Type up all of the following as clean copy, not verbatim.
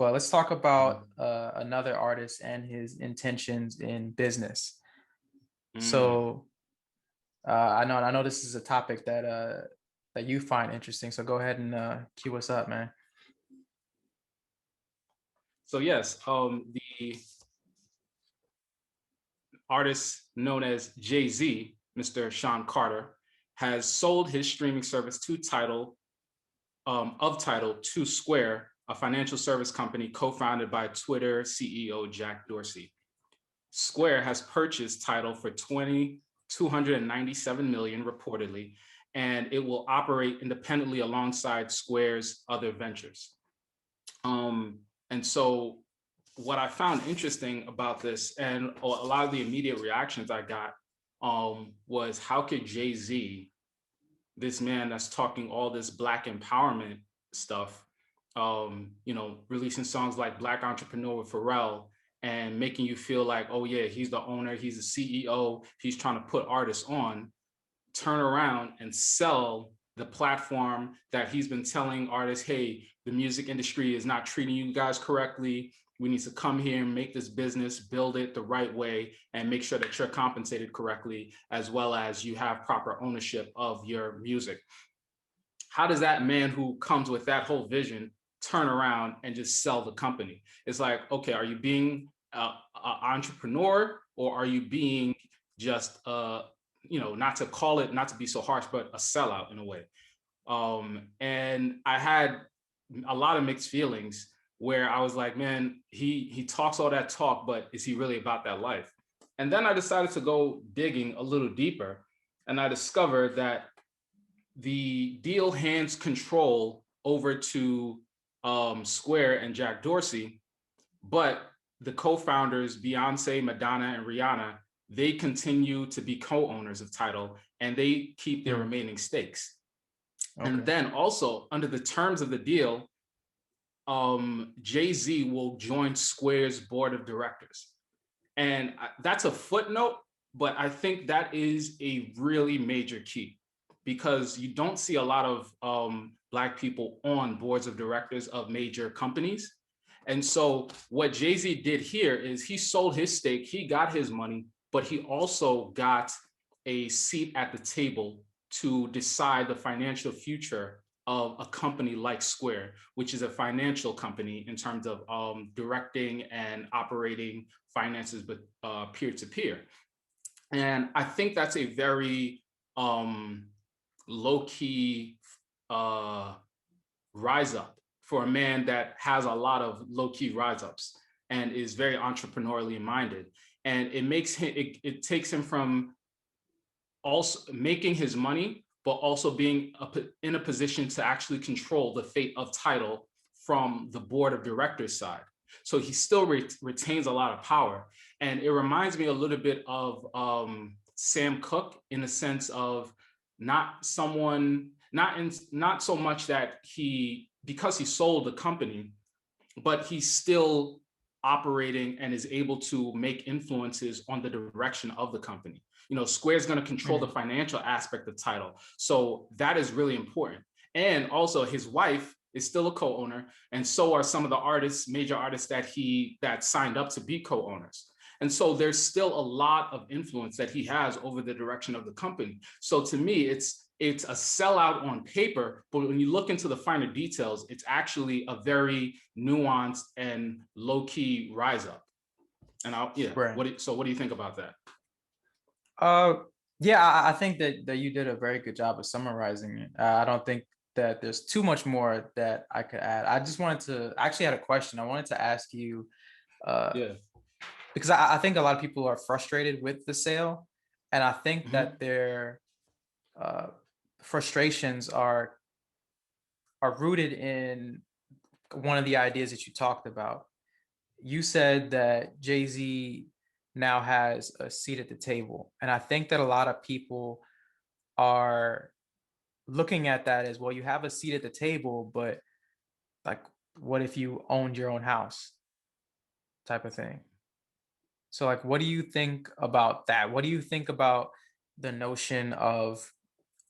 But let's talk Mhm. about another artist and his intentions in business. Mm. So I know this is a topic that you find interesting. So go ahead and cue us up, man. So yes, the artist known as JayZ, Mr. Sean Carter, has sold his streaming service to Tidal to Square, a financial service company co-founded by Twitter CEO Jack Dorsey. Square has purchased Tidal for 297 million reportedly, and it will operate independently alongside Square's other ventures. And so what I found interesting about this and a lot of the immediate reactions I got was how could JayZ, this man that's talking all this Black empowerment stuff, releasing songs like Black Entrepreneur with Pharrell and making you feel like, oh yeah, he's the owner, he's the CEO, he's trying to put artists on, turn around and sell the platform that he's been telling artists, hey, the music industry is not treating you guys correctly. We need to come here and make this business, build it the right way, and make sure that you're compensated correctly, as well as you have proper ownership of your music. How does that man who comes with that whole vision turn around and just sell the company? It's like, okay, are you being an entrepreneur, or are you being just not to call it, not to be so harsh, but a sellout in a way? And I had a lot of mixed feelings where I was like, man, he talks all that talk, but is he really about that life? And then I decided to go digging a little deeper, and I discovered that the deal hands control over to Square and Jack Dorsey, but the co-founders, Beyonce, Madonna, and Rihanna, they continue to be co-owners of Tidal, and they keep their remaining stakes. And Okay. then also under the terms of the deal, JayZ will join Square's board of directors. And that's a footnote, but I think that is a really major key, because you don't see a lot of Black people on boards of directors of major companies. And so what JayZ did here is he sold his stake, he got his money, but he also got a seat at the table to decide the financial future of a company like Square, which is a financial company in terms of directing and operating finances, but peer to peer. And I think that's a very low key rise up for a man that has a lot of low key rise ups and is very entrepreneurially minded. And it makes him, it takes him from also making his money, but also being in a position to actually control the fate of Tidal from the board of directors side. So he still retains a lot of power. And it reminds me a little bit of Sam Cooke, in the sense of not someone, not so much that because he sold the company, but he's still operating and is able to make influences on the direction of the company. Square's going to control the financial aspect of Tidal. So that is really important. And also his wife is still a co-owner, and so are some of the major artists that signed up to be co-owners. And so there's still a lot of influence that he has over the direction of the company. So to me, it's a sellout on paper, but when you look into the finer details, it's actually a very nuanced and low-key rise up. And Right. what do you think about that? Uh, yeah, I think that you did a very good job of summarizing it. I don't think that there's too much more that I could add. I just wanted to I actually had a question. I wanted to ask you, uh, Yeah. because I think a lot of people are frustrated with the sale, and I think Mm-hmm. that their uh, frustrations are rooted in one of the ideas that you talked about. You said that JayZ now has a seat at the table, and I think that a lot of people are looking at that as, well, you have a seat at the table, but like, what if you owned your own house, type of thing. So like, what do you think about that? What do you think about the notion of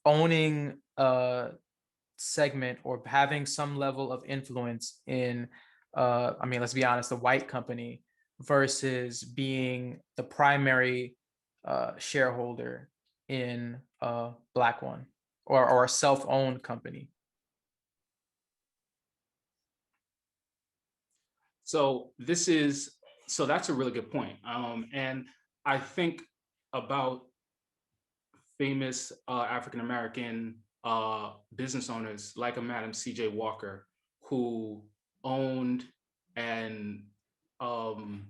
owning a segment or having some level of influence in I mean, let's be honest, the white company versus being the primary shareholder in a black one, or a self-owned company. So that's a really good point. And I think about famous African American business owners like a Madam C.J. Walker, who owned and um,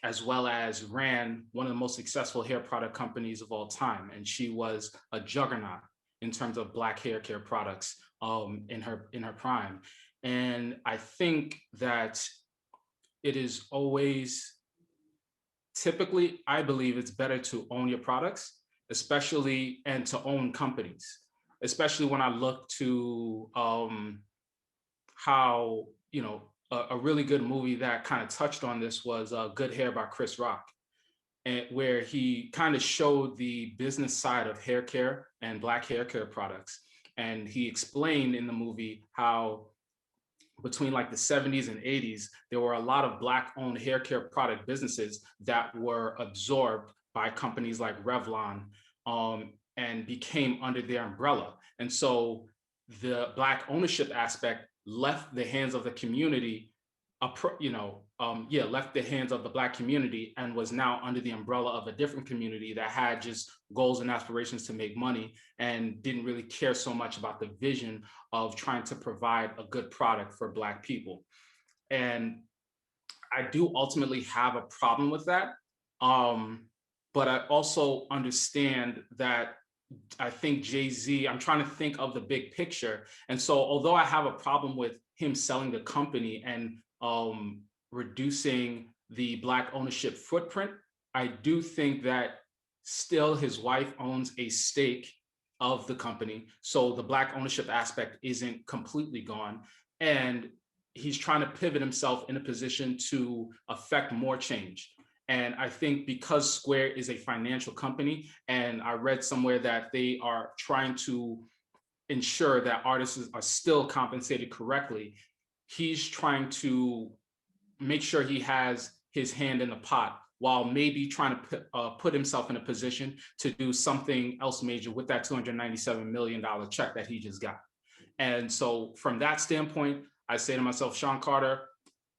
as well as ran one of the most successful hair product companies of all time, and she was a juggernaut in terms of Black hair care products in her prime. And I think that it is always, typically, I believe it's better to own your products, especially, and to own companies, especially when I look to how, a really good movie that kind of touched on this was Good Hair by Chris Rock, and where he kind of showed the business side of hair care and Black hair care products. And he explained in the movie how between like the 70s and 80s, there were a lot of Black owned hair care product businesses that were absorbed by companies like Revlon, and became under their umbrella. And so the Black ownership aspect left the hands of the community, left the hands of the Black community, and was now under the umbrella of a different community that had just goals and aspirations to make money and didn't really care so much about the vision of trying to provide a good product for Black people. And I do ultimately have a problem with that. But I also understand that I think JayZ, I'm trying to think of the big picture. And so, although I have a problem with him selling the company and reducing the Black ownership footprint, I do think that still his wife owns a stake of the company. So the Black ownership aspect isn't completely gone. And he's trying to pivot himself in a position to affect more change. And I think because Square is a financial company, and I read somewhere that they are trying to ensure that artists are still compensated correctly, he's trying to make sure he has his hand in the pot while maybe trying to put himself in a position to do something else major with that $297 million check that he just got. And so from that standpoint, I say to myself, Sean Carter,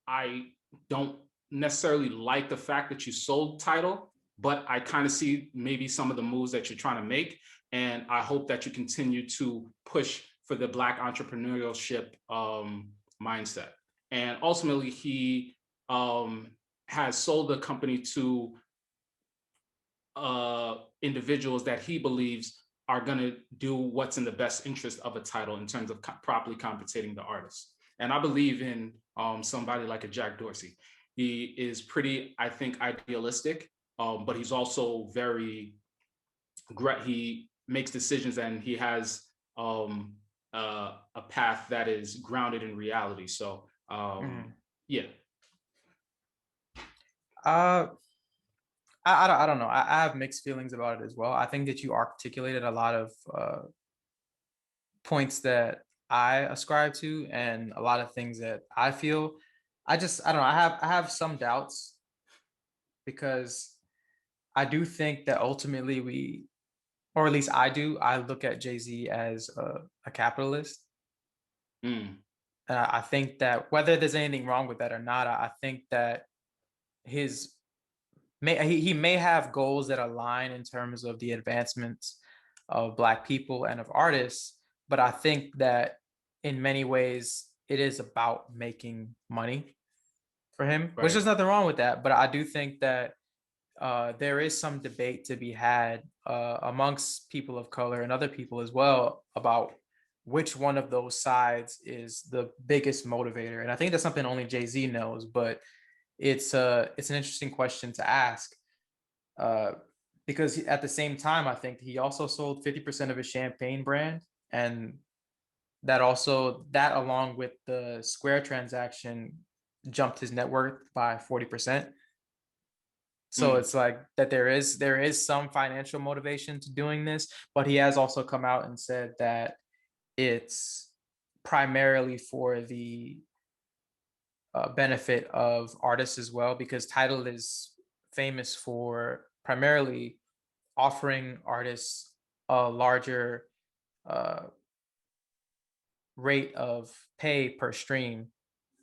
I don't necessarily like the fact that you sold Tidal, but I kind of see maybe some of the moves that you're trying to make. And I hope that you continue to push for the Black entrepreneurship mindset. And ultimately, he has sold the company to individuals that he believes are going to do what's in the best interest of a Tidal in terms of properly compensating the artist. And I believe in somebody like a Jack Dorsey. He is pretty, I think, idealistic, but he's also very, he makes decisions, and he has a path that is grounded in reality. So, yeah. I don't know. I have mixed feelings about it as well. I think that you articulated a lot of points that I ascribe to, and a lot of things that I feel. I don't know. I have some doubts, because I do think that ultimately we, or at least I do, I look at JayZ as a capitalist. Mm. And I think that whether there's anything wrong with that or not, I think that his he may have goals that align in terms of the advancements of Black people and of artists, but I think that in many ways it is about making money for him, which Right. there's nothing wrong with that. But I do think that there is some debate to be had amongst people of color and other people as well about which one of those sides is the biggest motivator. And I think that's something only JayZ knows, but it's an interesting question to ask, because at the same time, I think he also sold 50% of his champagne brand, and that along with the Square transaction jumped his net worth by 40%. So it's like that there is some financial motivation to doing this, but he has also come out and said that it's primarily for the benefit of artists as well, because Tidal is famous for primarily offering artists a larger uh, rate of pay per stream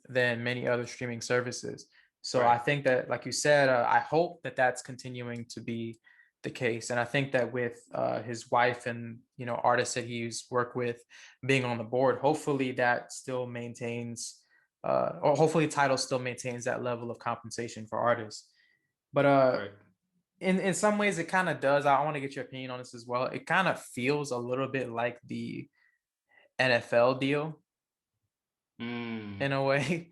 than many other streaming services. So I Right. think that, like you said, I hope that that's continuing to be the case. And I think that with his wife and artists that he's worked with being on the board, hopefully that still maintains, or hopefully Title still maintains that level of compensation for artists. But Right. in some ways, it kind of does. I want to get your opinion on this as well. It kind of feels a little bit like the NFL deal Mm, in a way,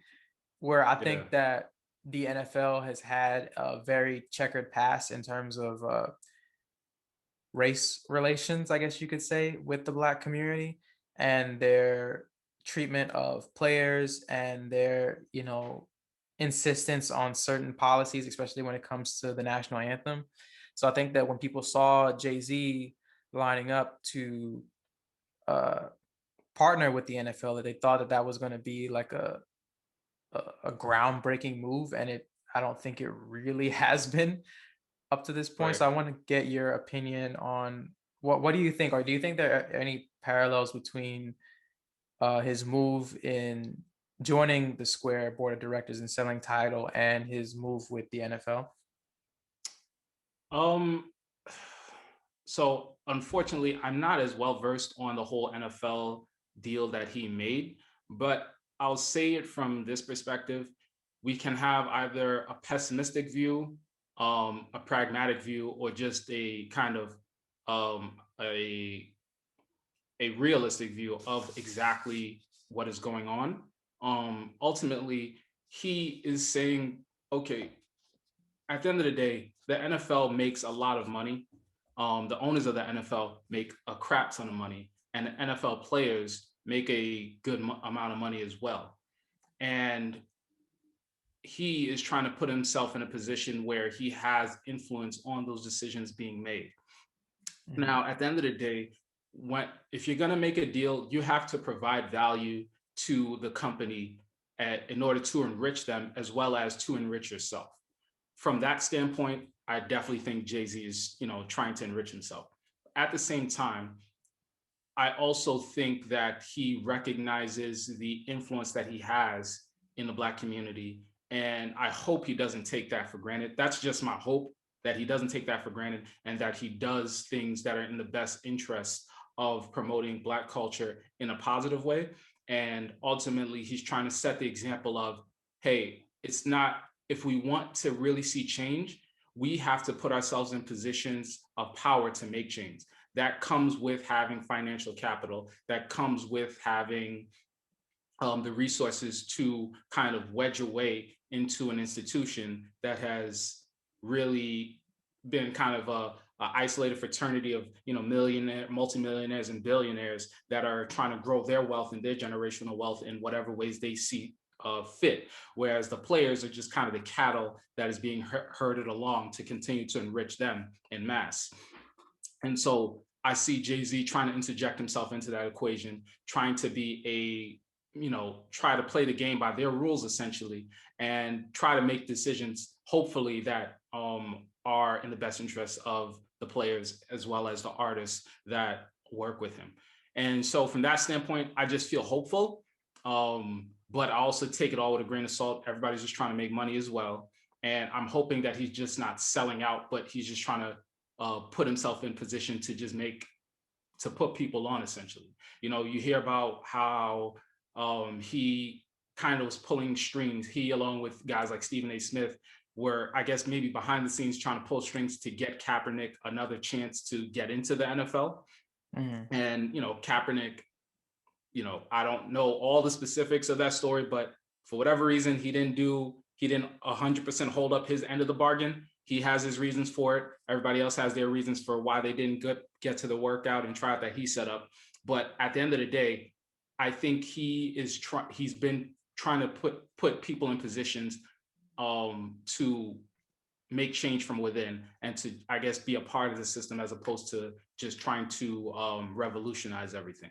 where I yeah. think that the NFL has had a very checkered past in terms of race relations, I guess you could say, with the Black community and their treatment of players and their, insistence on certain policies, especially when it comes to the national anthem. So I think that when people saw JayZ lining up to uh, partner with the NFL, that they thought that that was going to be like a groundbreaking move, and I don't think it really has been up to this point. Right. So I want to get your opinion on what do you think, or do you think there are any parallels between his move in joining the Square board of directors and selling Tidal and his move with the NFL? Um, so unfortunately, I'm not as well versed on the whole NFL deal that he made, but I'll say it from this perspective. We can have either a pessimistic view, a pragmatic view, or just a kind of um, a a realistic view of exactly what is going on. Ultimately, he is saying, okay, at the end of the day, the NFL makes a lot of money. The owners of the NFL make a crap ton of money, and the NFL players make a good amount of money as well. And he is trying to put himself in a position where he has influence on those decisions being made. Mhm. Now, at the end of the day, if you're going to make a deal, you have to provide value to the company in order to enrich them as well as to enrich yourself. From that standpoint, I definitely think JayZ is, trying to enrich himself. At the same time, I also think that he recognizes the influence that he has in the Black community. And I hope he doesn't take that for granted. That's just my hope, that he doesn't take that for granted and that he does things that are in the best interest of promoting Black culture in a positive way. And ultimately, he's trying to set the example of, hey, it's not, if we want to really see change, we have to put ourselves in positions of power to make change. That comes with having financial capital, that comes with having the resources to kind of wedge away into an institution that has really been kind of a isolated fraternity of millionaire, multimillionaires, and billionaires that are trying to grow their wealth and their generational wealth in whatever ways they see fit. Whereas the players are just kind of the cattle that is being herded along to continue to enrich them in mass. And so I see JayZ trying to interject himself into that equation, trying to be try to play the game by their rules essentially, and try to make decisions, hopefully, that are in the best interest of the players as well as the artists that work with him. And so from that standpoint, I just feel hopeful. But I also take it all with a grain of salt. Everybody's just trying to make money as well. And I'm hoping that he's just not selling out, but he's just trying to put himself in position to just put people on essentially. You hear about how he kind of was pulling strings. He, along with guys like Stephen A. Smith, were, I guess, maybe behind the scenes trying to pull strings to get Kaepernick another chance to get into the NFL. Mhm. And Kaepernick, I don't know all the specifics of that story, but for whatever reason, he didn't 100% hold up his end of the bargain. He has his reasons for it. Everybody else has their reasons for why they didn't get to the workout and tryout that he set up. But at the end of the day, I think he's been trying to put people in positions to make change from within and to, I guess, be a part of the system as opposed to just trying to revolutionize everything.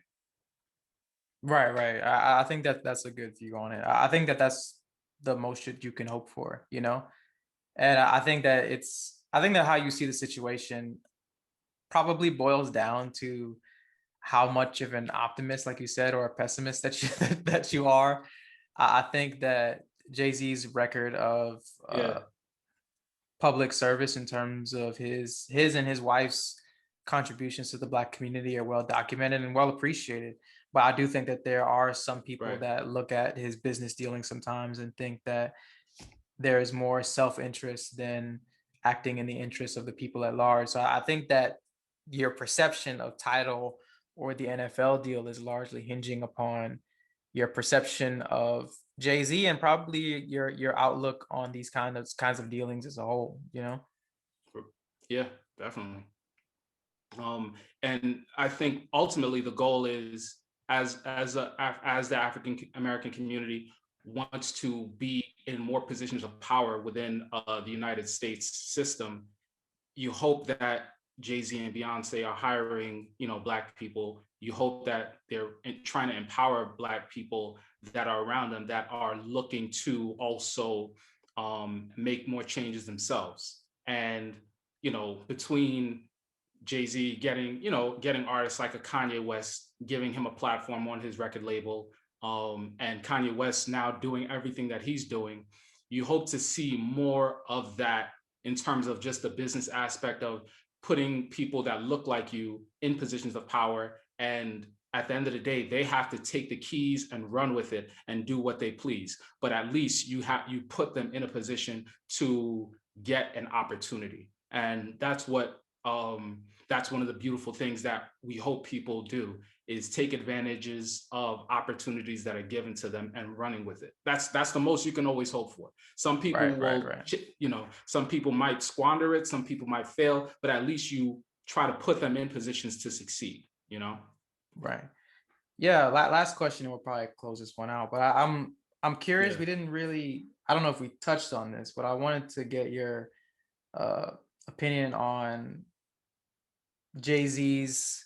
Right, right. I think that that's a good view on it. I think that that's the most you can hope for, you know? And I think that I think that how you see the situation probably boils down to how much of an optimist, like you said, or a pessimist that you that you are. I think that Jay-Z's record of Yeah, public service in terms of his and his wife's contributions to the Black community are well documented and well appreciated. But I do think that there are some people right. that look at his business dealings sometimes and think that there is more self-interest than acting in the interests of the people at large. So I think that your perception of Tidal or the NFL deal is largely hinging upon your perception of Jay-Z and probably your outlook on these kinds of dealings as a whole, you know? Yeah, definitely. And I think ultimately the goal is as the African American community wants to be in more positions of power within the United States system, you hope that Jay-Z and Beyonce are hiring, Black people. You hope that they're trying to empower Black people that are around them that are looking to also make more changes themselves. And between Jay-Z getting artists like a Kanye West, giving him a platform on his record label, and Kanye West now doing everything that he's doing, you hope to see more of that in terms of just the business aspect of putting people that look like you in positions of power. And at the end of the day, they have to take the keys and run with it and do what they please. But at least you put them in a position to get an opportunity. And that's one of the beautiful things that we hope people do is take advantages of opportunities that are given to them and running with it. That's the most you can always hope for. Some people Right, right, will, right. some people might squander it, some people might fail, but at least you try to put them in positions to succeed. Right. Yeah, last question and we'll probably close this one out. But I'm curious, Yeah. we didn't really I don't know if we touched on this, but I wanted to get your uh opinion on Jay-Z's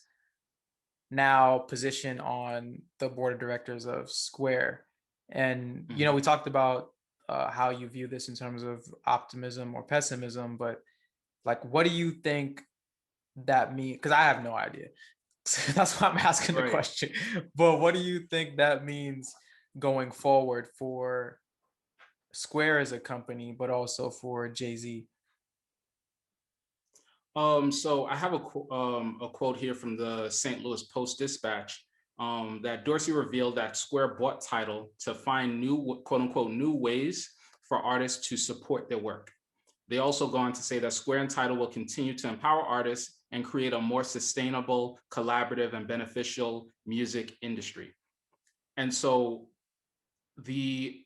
now position on the board of directors of Square. And Mhm. we talked about how you view this in terms of optimism or pessimism, but like, what do you think that means? Because I have no idea. That's why I'm asking the Right. question. But what do you think that means going forward for Square as a company, but also for Jay-Z? So I have a quote here from the St. Louis Post-Dispatch, that Dorsey revealed that Square bought Tidal to find new, quote unquote, new ways for artists to support their work. They also go on to say that Square and Tidal will continue to empower artists and create a more sustainable, collaborative, and beneficial music industry. And so the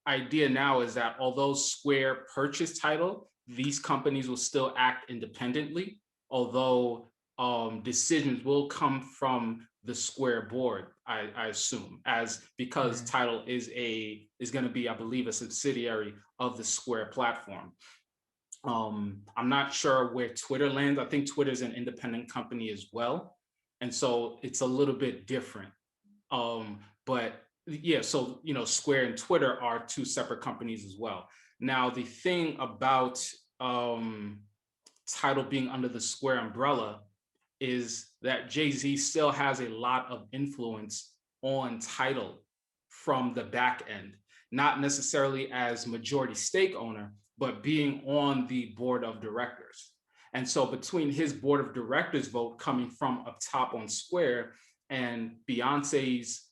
idea now is that although Square purchased Tidal, these companies will still act independently, although decisions will come from the Square board, I assume, as because Mhm. Tidal is going to be, I believe, a subsidiary of the Square platform. I'm not sure where Twitter lands. I think Twitter is an independent company as well, and so it's a little bit different. But yeah, so Square and Twitter are two separate companies as well. Now, the thing about Tidal being under the Square umbrella is that Jay-Z still has a lot of influence on Tidal from the back end, not necessarily as majority stake owner, but being on the board of directors. And so between his board of directors vote coming from up top on Square and Beyonce's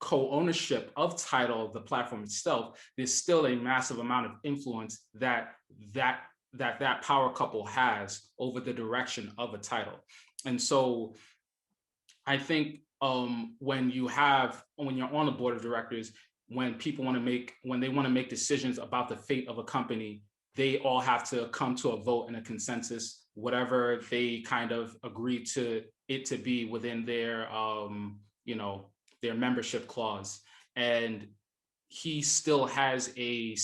co-ownership of Tidal, the platform itself, there's still a massive amount of influence that power couple has over the direction of a Tidal. And so I think when you're on the board of directors, when they want to make decisions about the fate of a company, they all have to come to a vote and a consensus, whatever they kind of agree to it to be within their membership clause. And he still has a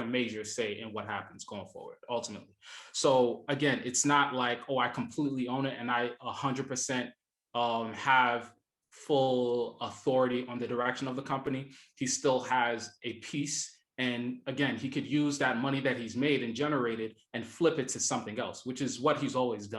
major say in what happens going forward ultimately. So again, it's not like, oh, I completely own it and I 100% have full authority on the direction of the company. He still has a piece. And again, he could use that money that he's made and generated and flip it to something else, which is what he's always done.